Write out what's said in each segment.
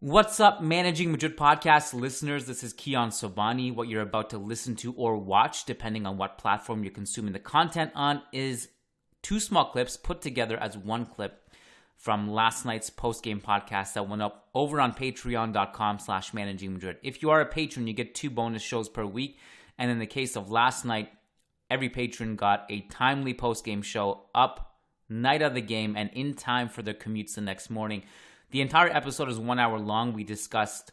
What's up, Managing Madrid podcast listeners? This is Kiyan Sobhani. What you're about to listen to or watch, depending on what platform you're consuming the content on, is two small clips put together as one clip from last night's post-game podcast that went up over on patreon.com/Managing Madrid. If you are a patron, you get 2 bonus shows per week. And in the case of last night, every patron got a timely post-game show up night of the game and in time for their commutes the next morning. The entire episode is 1 hour long. We discussed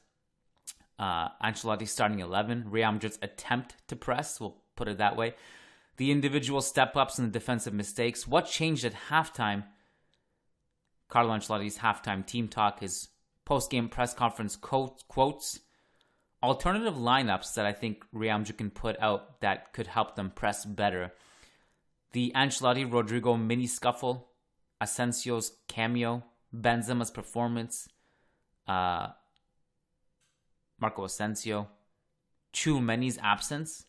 Ancelotti's starting 11, Real Madrid's attempt to press, we'll put it that way, the individual step-ups and the defensive mistakes, what changed at halftime, Carlo Ancelotti's halftime team talk, his post-game press conference quotes, alternative lineups that I think Real Madrid can put out that could help them press better, the Ancelotti-Rodrigo mini-scuffle, Asensio's cameo, Benzema's performance, Marco Asensio, Tchouameni's absence,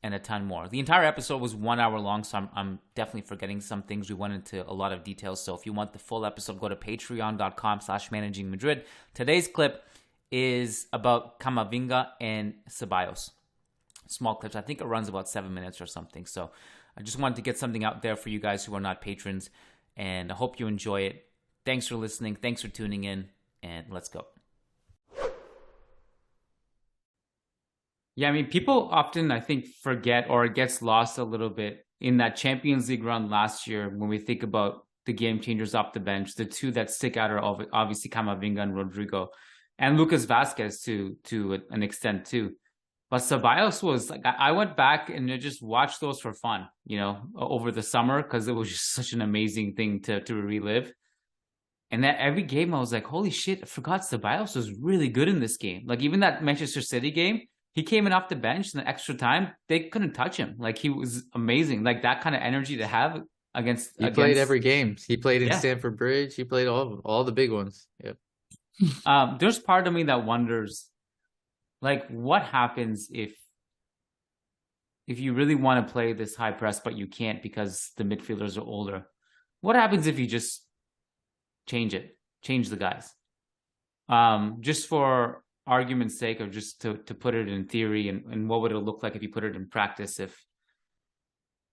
and a ton more. The entire episode was 1 hour long, so I'm definitely forgetting some things. We went into a lot of details, so if you want the full episode, go to patreon.com/Managing Madrid. Today's clip is about Camavinga and Ceballos. Small clips. I think it runs about 7 minutes or something, so I just wanted to get something out there for you guys who are not patrons, and I hope you enjoy it. Thanks for listening. Thanks for tuning in. And let's go. Yeah, I mean, people often, I think, forget or it gets lost a little bit in that Champions League run last year when we think about the game changers off the bench. The two that stick out are obviously Camavinga and Rodrigo. And Lucas Vazquez to an extent too. But Ceballos was like, I went back and just watched those for fun, over the summer because it was just such an amazing thing to relive. And that every game I was like, holy shit, I forgot Ceballos was really good in this game. Like even that Manchester City game, he came in off the bench in the extra time. They couldn't touch him. Like he was amazing. Like that kind of energy to have against. He played every game. He played in Stamford Bridge. He played all the big ones. Yep. There's part of me that wonders, like, what happens if you really want to play this high press, but you can't because the midfielders are older? What happens if you just change the guys? Just for argument's sake, or just to put it in theory, and what would it look like if you put it in practice if,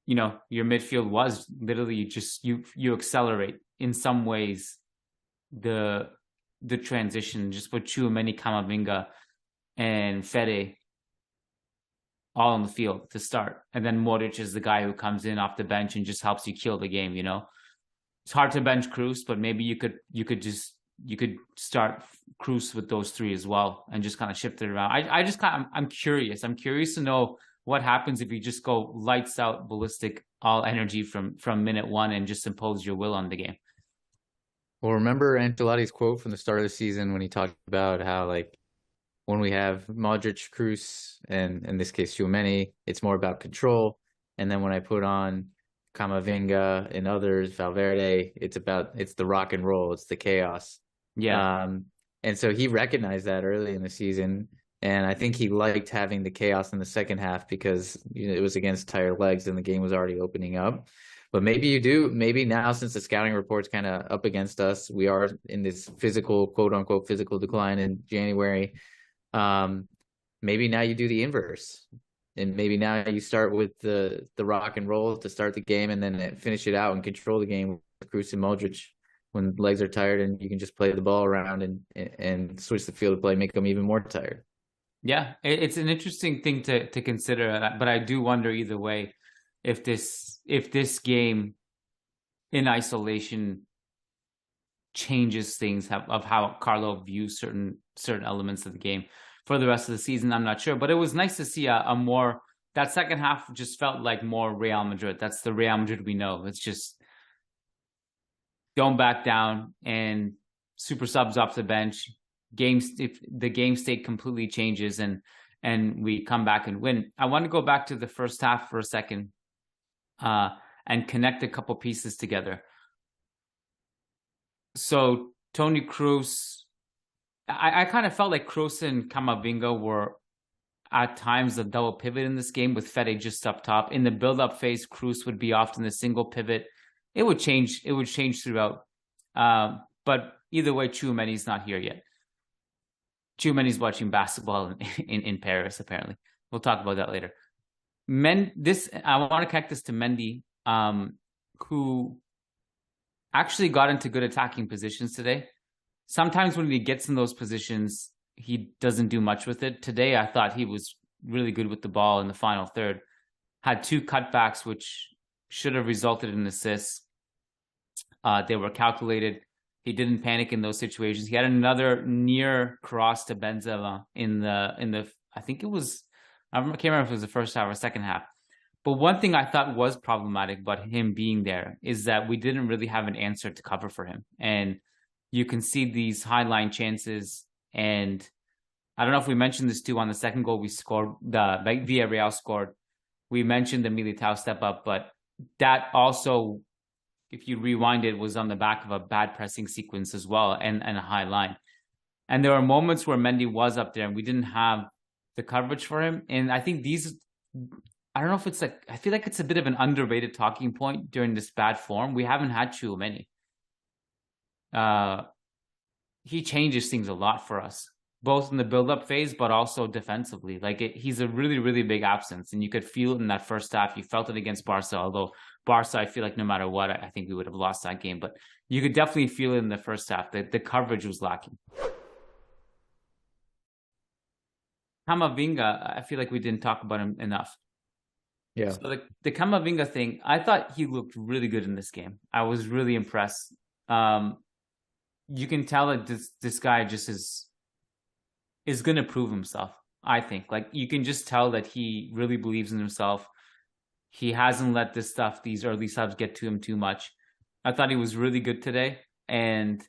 your midfield was literally just, you accelerate in some ways the transition, just put Tchouameni, Camavinga, and Fede all on the field to start. And then Modric is the guy who comes in off the bench and just helps you kill the game, It's hard to bench Cruz, but maybe you could start Cruz with those three as well and just kind of shift it around. I'm curious. I'm curious to know what happens if you just go lights out, ballistic, all energy from minute one and just impose your will on the game. Well, remember Ancelotti's quote from the start of the season when he talked about how, like, when we have Modric, Cruz, and in this case Tchouameni, it's more about control. And then when I put on Camavinga and others, Valverde, it's the rock and roll, it's the chaos. Yeah. And so he recognized that early in the season, and I think he liked having the chaos in the second half because it was against tired legs and the game was already opening up. But maybe now, since the scouting report's kind of up against us, we are in this physical, quote unquote, physical decline in January. Maybe now you do the inverse. And maybe now you start with the rock and roll to start the game and then finish it out and control the game with Cruz and Modric when legs are tired, and you can just play the ball around and switch the field of play, make them even more tired. Yeah, it's an interesting thing to consider, but I do wonder either way if this game in isolation changes things of how Carlo views certain elements of the game for the rest of the season. I'm not sure, but it was nice to see a more, that second half just felt like more Real Madrid. That's the Real Madrid we know. It's just don't back down and super subs off the bench. If the game state completely changes and we come back and win. I want to go back to the first half for a second and connect a couple pieces together. So Toni Kroos, I kind of felt like Kroos and Camavinga were at times a double pivot in this game with Fede just up top. In the build-up phase, Kroos would be often the single pivot. It would change throughout. But either way, Tchouameni's not here yet. Tchouameni's watching basketball in Paris, apparently. We'll talk about that later. I want to connect this to Mendy, who actually got into good attacking positions today. Sometimes when he gets in those positions, he doesn't do much with it. Today, I thought he was really good with the ball in the final third. Had 2 cutbacks, which should have resulted in assists. They were calculated. He didn't panic in those situations. He had another near cross to Benzema in the I think it was, I can't remember if it was the first half or second half. But one thing I thought was problematic about him being there is that we didn't really have an answer to cover for him. And you can see these high line chances. And I don't know if we mentioned this too on the second goal we scored, the Villarreal scored. We mentioned the Militao step up, but that also, if you rewind it, was on the back of a bad pressing sequence as well and a high line. And there were moments where Mendy was up there and we didn't have the coverage for him. And I think I don't know if it's like, I feel like it's a bit of an underrated talking point during this bad form. We haven't had Tchouameni. He changes things a lot for us, both in the build-up phase, but also defensively. He's a really, really big absence, and you could feel it in that first half. You felt it against Barca, although Barca, I feel like no matter what, I think we would have lost that game. But you could definitely feel it in the first half. The coverage was lacking. Camavinga, I feel like we didn't talk about him enough. Yeah. So the Camavinga thing, I thought he looked really good in this game. I was really impressed. You can tell that this guy just is going to prove himself, I think. Like, you can just tell that he really believes in himself. He hasn't let these early subs get to him too much. I thought he was really good today, and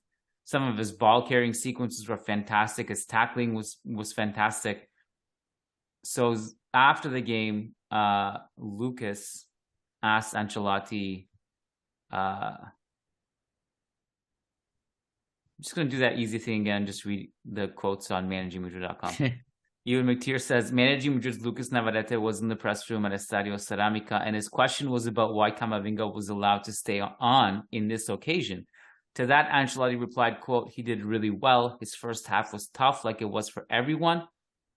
some of his ball carrying sequences were fantastic. His tackling was fantastic. So after the game, Lucas asked Ancelotti, I'm just going to do that easy thing again, just read the quotes on managingmadrid.com. Ewan McTeer says, Managing Madrid's Lucas Navarrete was in the press room at Estadio Ceramica, and his question was about why Camavinga was allowed to stay on in this occasion. To that, Ancelotti replied, quote, he did really well. His first half was tough, like it was for everyone,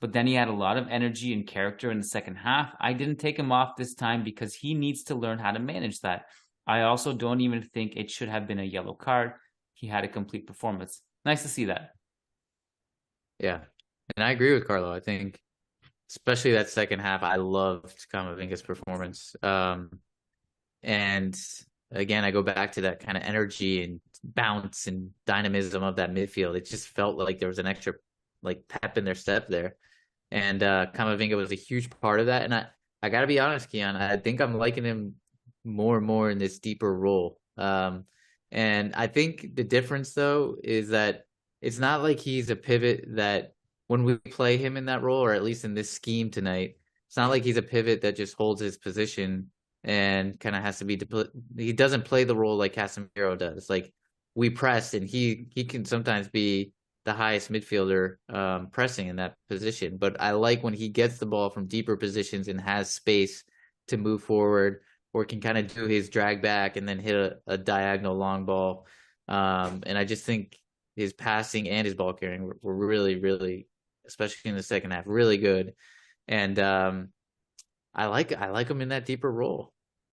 but then he had a lot of energy and character in the second half. I didn't take him off this time because he needs to learn how to manage that. I also don't even think it should have been a yellow card. He had a complete performance. Nice to see that. Yeah. And I agree with Carlo. I think, especially that second half, I loved Camavinga's performance. And again, I go back to that kind of energy and bounce and dynamism of that midfield. It just felt like there was an extra pep in their step there. And Camavinga was a huge part of that. And I got to be honest, Kiyan, I think I'm liking him more and more in this deeper role. And I think the difference, though, is that it's not like he's a pivot that when we play him in that role, or at least in this scheme tonight, it's not like he's a pivot that just holds his position and kind of has to be he doesn't play the role like Casemiro does. Like, we press, and he can sometimes be the highest midfielder pressing in that position. But I like when he gets the ball from deeper positions and has space to move forward, or can kind of do his drag back and then hit a diagonal long ball. And I just think his passing and his ball carrying were really, really, especially in the second half, really good. And I like him in that deeper role.